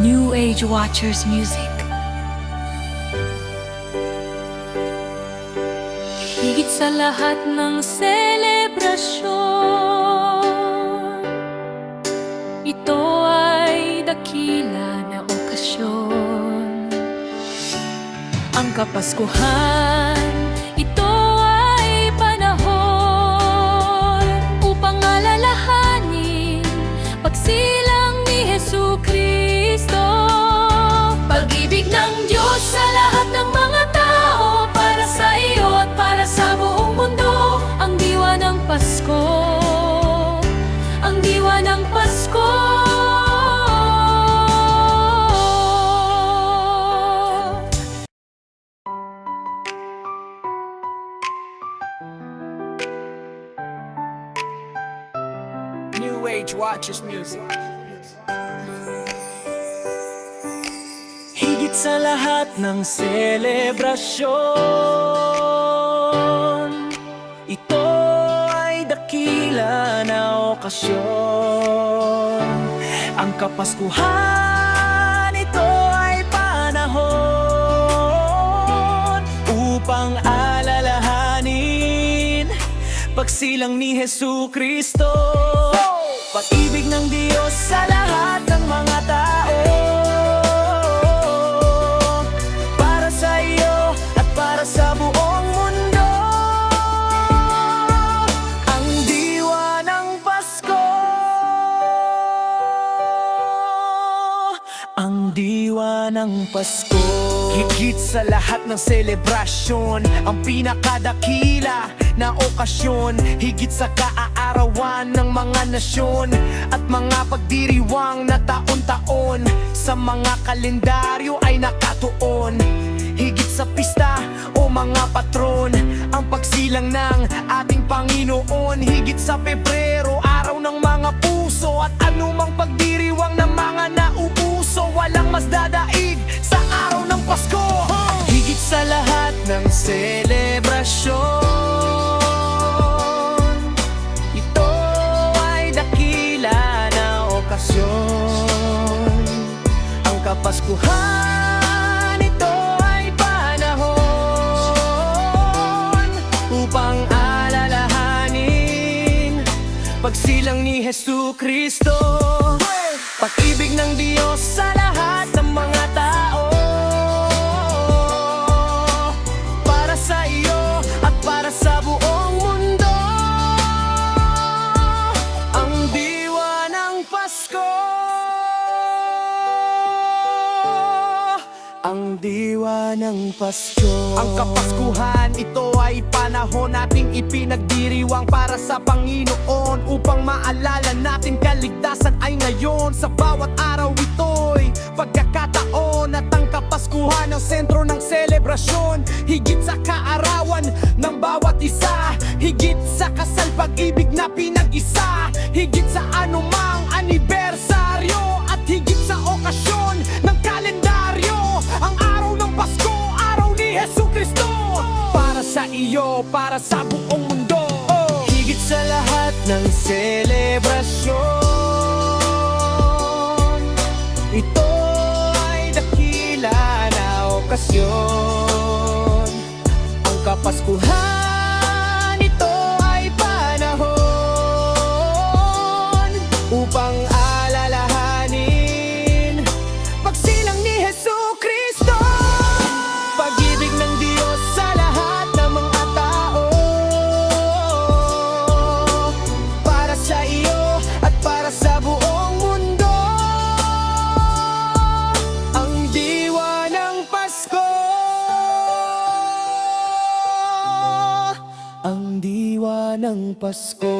New Age Watchers Music. Higit sa lahat ng selebrasyon, ito ay dakila na okasyon. Ang Kapaskuhan, ito ay panahon upang alalahanin pagsilang ni Jesucristo. Pag-ibig ng Diyos sa lahat ng mga tao, para sa iyo at para sa buong mundo. Ang diwa ng Pasko, ang diwa ng Pasko. New Age Watchers Music. Higit sa lahat ng selebrasyon, ito ay dakila na okasyon. Ang Kapaskuhan, ito ay panahon upang alalahanin pagsilang ni Jesucristo. Pag-ibig ng Diyos sa lahat ng mga tao, para sa iyo at para sa buong mundo. Ang diwa ng Pasko, ang diwa ng Pasko. Higit sa lahat ng selebrasyon, ang pinakadakila na okasyon. Higit sa kaaarawan ng mga nasyon at mga pagdiriwang na taon-taon sa mga kalendaryo ay nakatuon. Higit sa pista o mga patron, ang pagsilang ng ating Panginoon. Higit sa Pebrero, araw ng mga puso, at anumang pagdiriwang ng mga nauuso. Walang mas dadaig sa araw ng Pasko. Higit sa lahat ng selebrasyon, ito ay dakila na okasyon. Ang Kapaskuhan, ito ay panahon upang alalahanin pagsilang ni Jesucristo. Pag-ibig ng Diyos sa lahat ng mga tao, para sa iyo at para sa buong mundo. Ang diwa ng Pasko, ang diwa ng Pasko. Ang Kapaskuhan, ito ay panahon nating ipinagdiriwang para sa Panginoon, upang maalala natin kaligtasan ay ngayon. Sa bawat araw ito'y pagkakataon at ang Kapaskuhan ang sentro ng selebrasyon. Higit sa kaarawan ng bawat isa, higit sa kasal, pag-ibig na pinag-isa, higit sa anumang anibersaryo, at higit sa okasyon ng kalendaryo. Ang araw ng Pasko, araw ni Jesucristo, para sa iyo, para sa buong mundo. Higit sa lahat ng selebrasyon, ito ay dakila na okasyon. Ang Kapaskuhan, ito ay panahon upang alalahanin pagsilang ni Jesucristo. Pag-ibig ng Diyos sa lahat ng mga tao, para sa iyo at para sa buong mundo. Ang diwa ng Pasko, ang diwa ng Pasko.